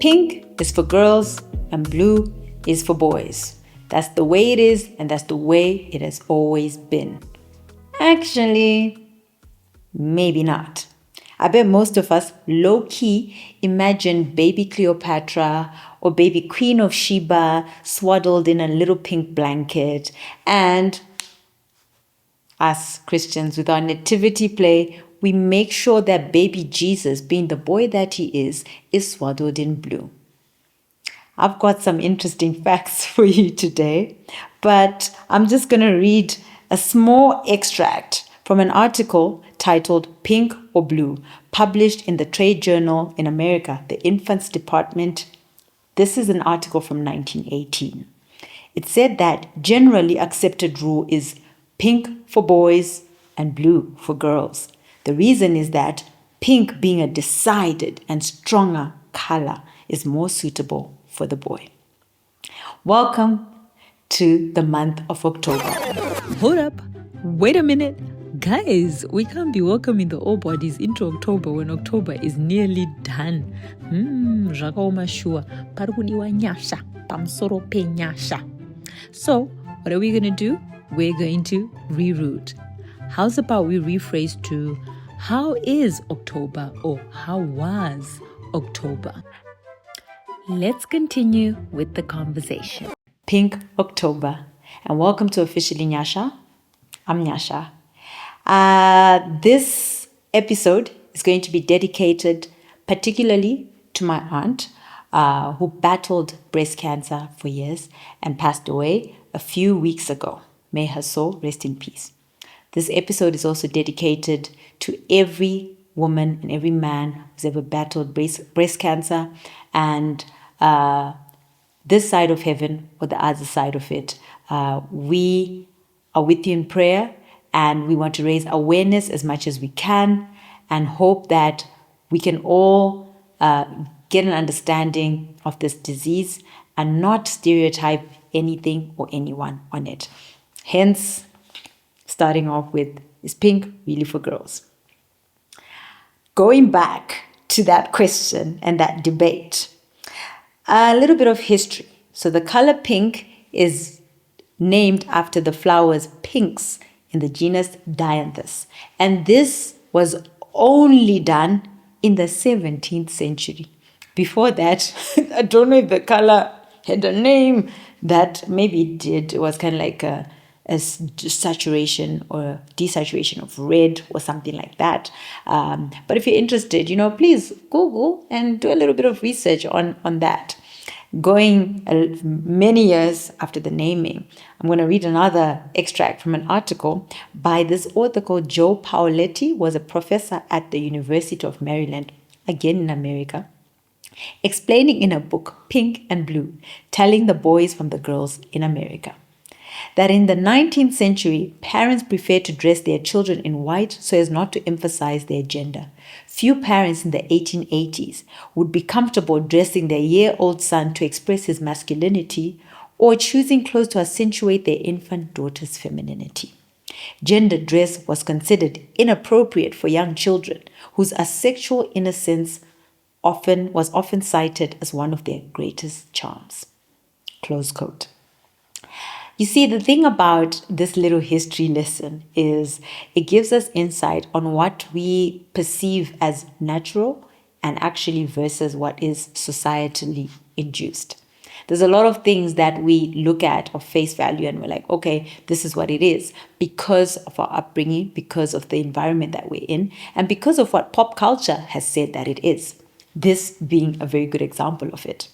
pink is for girls and blue is for boys. That's the way it is, and that's the way it has always been. Actually, maybe not. I bet most of us low-key imagine baby Cleopatra or baby Queen of Sheba swaddled in a little pink blanket, and us Christians with our nativity play, we make sure that baby Jesus, being the boy that he is swaddled in blue. I've got some interesting facts for you today, but I'm just going to read a small extract from an article titled Pink or Blue, published in the trade journal in America, the Infants Department. This is an article from 1918. It said that generally accepted rule is pink for boys and blue for girls. The reason is that pink, being a decided and stronger color, is more suitable for the boy. Welcome to the month of October. Hold up. Wait a minute. Guys, we can't be welcoming the old bodies into October when October is nearly done. So, what are we going to do? We're going to reroute. How's about we rephrase to, how is October, or how was October? Let's continue with the conversation. Pink October. And welcome to Officially Nyashaà. I'm Nyashaà. This episode is going to be dedicated particularly to my aunt, who battled breast cancer for years and passed away a few weeks ago. May her soul rest in peace. This episode is also dedicated to every woman and every man who's ever battled breast cancer, and this side of heaven or the other side of it. We are with you in prayer, and we want to raise awareness as much as we can and hope that we can all get an understanding of this disease and not stereotype anything or anyone on it. Hence, starting off with, is pink really for girls? Going back to that question and that debate, a little bit of history. So the color pink is named after the flowers pinks in the genus Dianthus. And this was only done in the 17th century. Before that, I don't know if the color had a name that maybe it did. It was kind of like a saturation or desaturation of red or something like that. But if you're interested, please Google and do a little bit of research on that. Going many years after the naming, I'm going to read another extract from an article by this author called Joe Paoletti, was a professor at the University of Maryland, again in America, explaining in a book, Pink and Blue, telling the boys from the girls in America, that in the 19th century, parents preferred to dress their children in white so as not to emphasize their gender. Few parents in the 1880s would be comfortable dressing their year-old son to express his masculinity or choosing clothes to accentuate their infant daughter's femininity. Gender dress was considered inappropriate for young children whose asexual innocence was often cited as one of their greatest charms. Close quote. You see, the thing about this little history lesson is it gives us insight on what we perceive as natural and actually versus what is societally induced. There's a lot of things that we look at of face value and we're like, okay, this is what it is because of our upbringing, because of the environment that we're in, and because of what pop culture has said that it is. This being a very good example of it.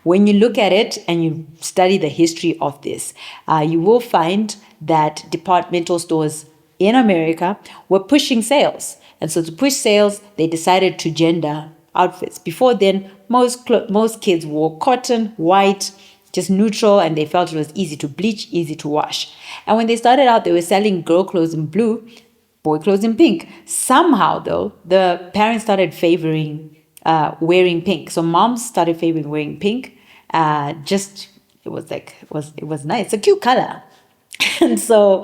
When you look at it and you study the history of this, you will find that departmental stores in America were pushing sales. And so to push sales, they decided to gender outfits. Before then, most kids wore cotton, white, just neutral, and they felt it was easy to bleach, easy to wash. And when they started out, they were selling girl clothes in blue, boy clothes in pink. Somehow, though, the parents started favoring wearing pink. So moms started favoring wearing pink. It was nice. It's a cute color. And so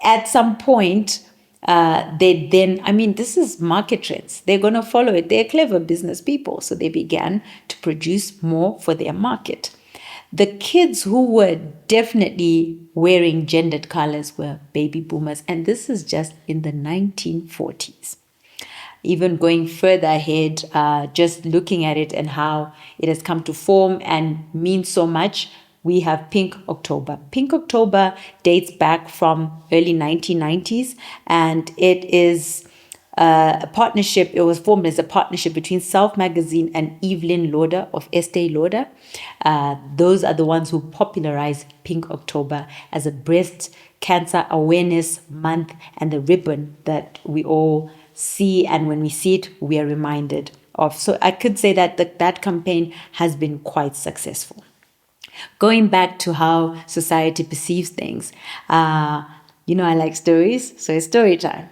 at some point, they then, I mean, this is market trends. They're going to follow it. They're clever business people. So they began to produce more for their market. The kids who were definitely wearing gendered colors were baby boomers. And this is just in the 1940s. Even going further ahead, just looking at it and how it has come to form and mean so much, we have Pink October. Pink October dates back from early 1990s, and it is a partnership. It was formed as a partnership between Self Magazine and Evelyn Lauder of Estee Lauder. Those are the ones who popularized Pink October as a breast cancer awareness month and the ribbon that we all see, and when we see it, we are reminded of. So I could say that that campaign has been quite successful. Going back to how society perceives things, I like stories, so it's story time.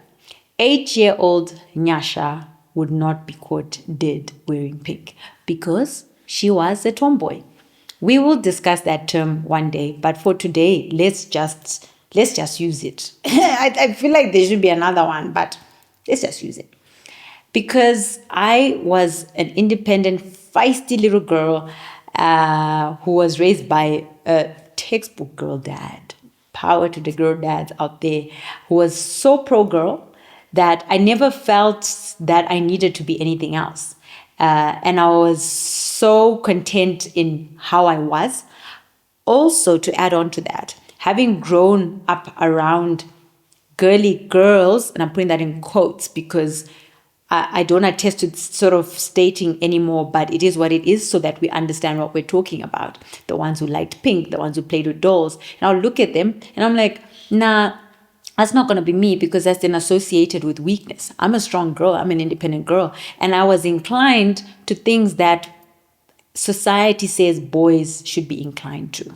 8-year-old Nyashaà would not be caught dead wearing pink because she was a tomboy. We will discuss that term one day, but for today, let's just use it. I feel like there should be another one, but let's just use it. Because I was an independent, feisty little girl who was raised by a textbook girl dad. Power to the girl dads out there, who was so pro-girl that I never felt that I needed to be anything else. And I was so content in how I was. Also, to add on to that, having grown up around girly girls, and I'm putting that in quotes because I don't attest to sort of stating anymore, but it is what it is so that we understand what we're talking about. The ones who liked pink, the ones who played with dolls. And I'll look at them and I'm like, nah, that's not going to be me because that's then associated with weakness. I'm a strong girl. I'm an independent girl. And I was inclined to things that society says boys should be inclined to.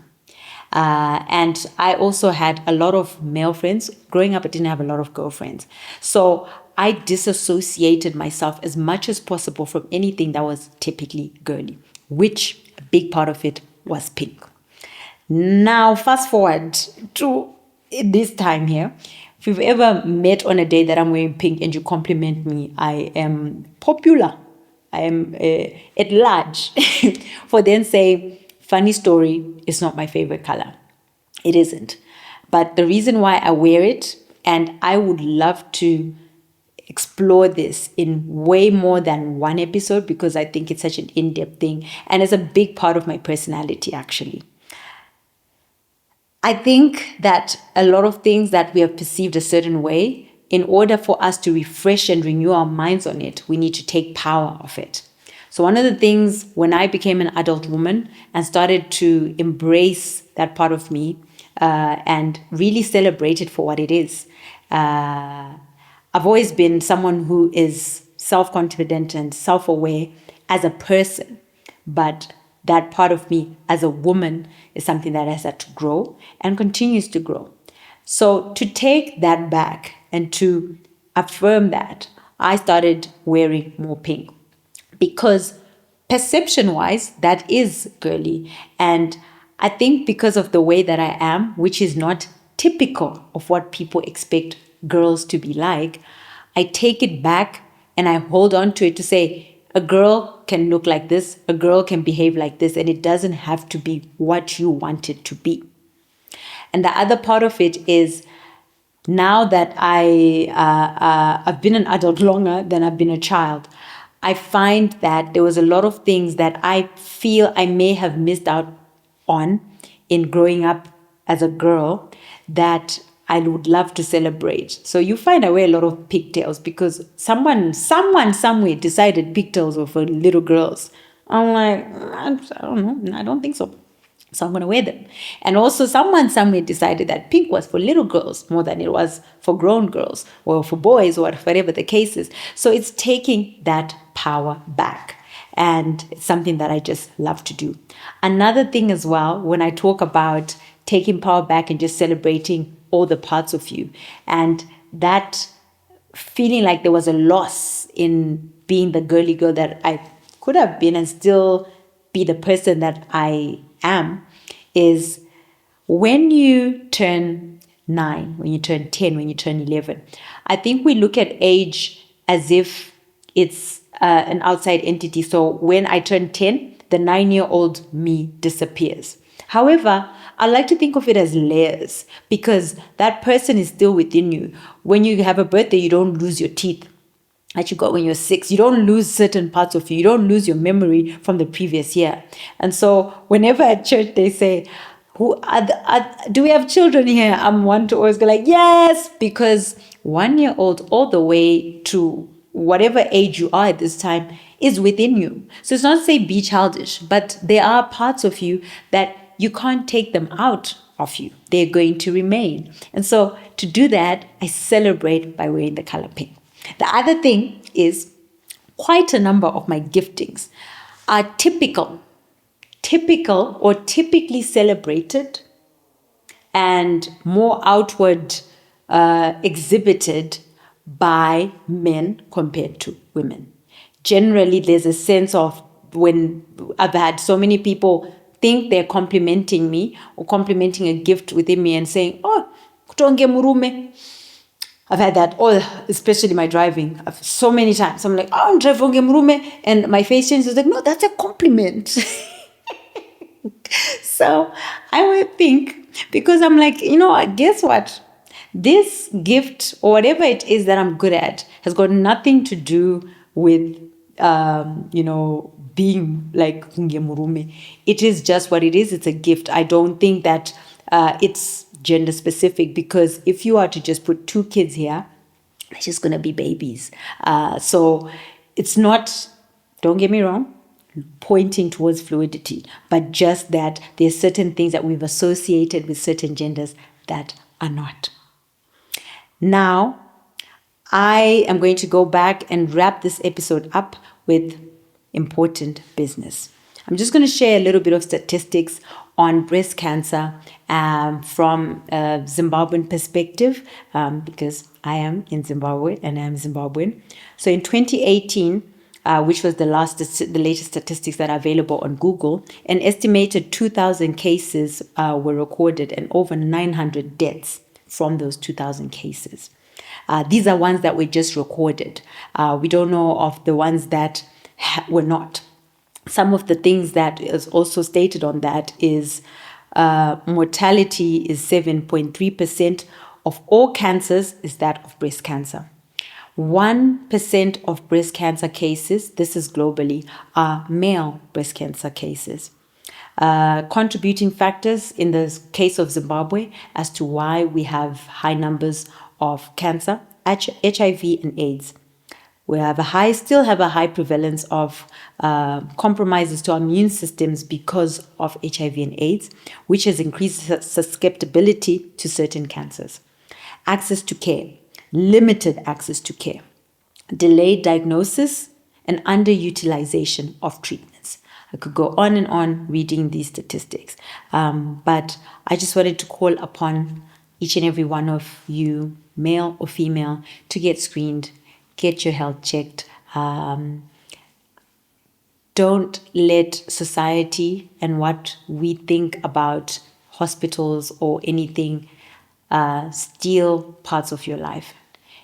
And I also had a lot of male friends. Growing up, I didn't have a lot of girlfriends. So I disassociated myself as much as possible from anything that was typically girly, which a big part of it was pink. Now, fast forward to this time here. If you've ever met on a day that I'm wearing pink and you compliment me, I am popular. I am at large. For then say, funny story, it's not my favorite color. It isn't. But the reason why I wear it, and I would love to explore this in way more than one episode because I think it's such an in-depth thing and it's a big part of my personality actually. I think that a lot of things that we have perceived a certain way, in order for us to refresh and renew our minds on it, we need to take power of it. So one of the things when I became an adult woman and started to embrace that part of me and really celebrate it for what it is, I've always been someone who is self-confident and self-aware as a person, but that part of me as a woman is something that has had to grow and continues to grow. So to take that back and to affirm that, I started wearing more pink because perception-wise, that is girly. And I think because of the way that I am, which is not typical of what people expect girls to be like, I take it back and I hold on to it to say, a girl can look like this, a girl can behave like this, and it doesn't have to be what you want it to be. And the other part of it is, now that I've been an adult longer than I've been a child, I find that there was a lot of things that I feel I may have missed out on in growing up as a girl that I would love to celebrate. So you find I wear a lot of pigtails because someone somewhere decided pigtails were for little girls. I'm like, I don't know, I don't think so. So I'm going to wear them. And also someone somewhere decided that pink was for little girls more than it was for grown girls or for boys or whatever the case is. So it's taking that power back. And it's something that I just love to do. Another thing as well, when I talk about taking power back and just celebrating all the parts of you, and that feeling like there was a loss in being the girly girl that I could have been and still be the person that I am, is when you turn 9, when you turn 10, when you turn 11. I think we look at age as if it's an outside entity. So when I turn 10, the 9-year-old me disappears. However, I like to think of it as layers, because that person is still within you. When you have a birthday, you don't lose your teeth that you got when you're 6. You don't lose certain parts of you. You don't lose your memory from the previous year. And so whenever at church they say, do we have children here? I'm one to always go like, yes, because 1-year-old all the way to whatever age you are at this time is within you. So it's not to say be childish, but there are parts of you that you can't take them out of you. They're going to remain. And so to do that, I celebrate by wearing the color pink. The other thing is quite a number of my giftings are typical or typically celebrated and more outward exhibited by men compared to women. Generally, there's a sense of, when I've had so many people think they're complimenting me or complimenting a gift within me and saying, oh, kutonge murume. I've had that, especially my driving, so many times. I'm like, oh, I'm driving murume, and my face changes. Like, no, that's a compliment. So I would think, because I'm like, guess what? This gift or whatever it is that I'm good at has got nothing to do with, being like murume. It is just what it is. It's a gift. I don't think that it's gender specific, because if you are to just put 2 kids here, they're just going to be babies. So it's not, don't get me wrong, pointing towards fluidity, but just that there's certain things that we've associated with certain genders that are not. Now, I am going to go back and wrap this episode up with important business. I'm just going to share a little bit of statistics on breast cancer from a Zimbabwean perspective, because I am in Zimbabwe and I am Zimbabwean. So in 2018, which was the latest statistics that are available on Google, an estimated 2,000 cases were recorded and over 900 deaths from those 2,000 cases. These are ones that were just recorded. We don't know of the ones that were not. Some of the things that is also stated on that is mortality is 7.3% of all cancers is that of breast cancer. 1% of breast cancer cases, this is globally, are male breast cancer cases. Contributing factors in the case of Zimbabwe as to why we have high numbers of cancer, HIV and AIDS. We still have a high prevalence of compromises to our immune systems because of HIV and AIDS, which has increased susceptibility to certain cancers. Access to care, limited access to care, delayed diagnosis, and underutilization of treatments. I could go on and on reading these statistics, but I just wanted to call upon each and every one of you, male or female, to get screened, get your health checked. Don't let society and what we think about hospitals or anything steal parts of your life.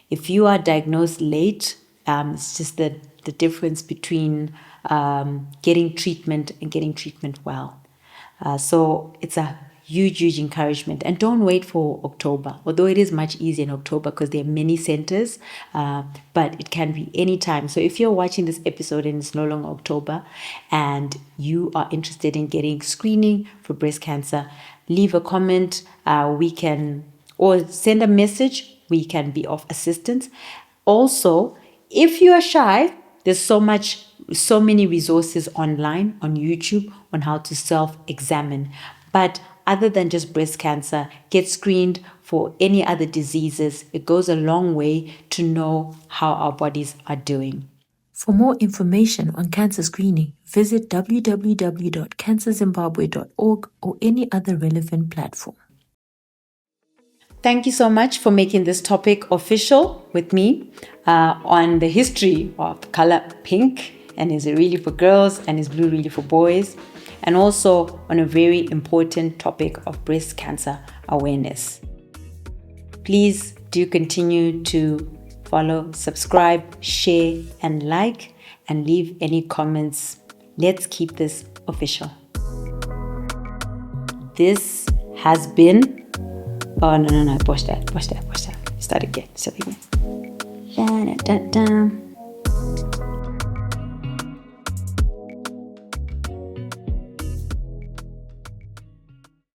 If you are diagnosed late, it's just the difference between getting treatment and getting treatment well. So it's a huge encouragement. And don't wait for October, although it is much easier in October because there are many centers, but it can be any time. So if you're watching this episode and it's no longer October and you are interested in getting screening for breast cancer, leave a comment. Or send a message. We can be of assistance. Also, if you are shy, there's so many resources online on YouTube on how to self-examine. But other than just breast cancer, get screened for any other diseases. It goes a long way to know how our bodies are doing. For more information on cancer screening, visit www.cancerzimbabwe.org or any other relevant platform. Thank you so much for making this topic official with me on the history of color pink, and is it really for girls and is blue really for boys, and also on a very important topic of breast cancer awareness. Please do continue to follow, subscribe, share, and like, and leave any comments. Let's keep this official. This has been... Oh, no. Push that. Start again.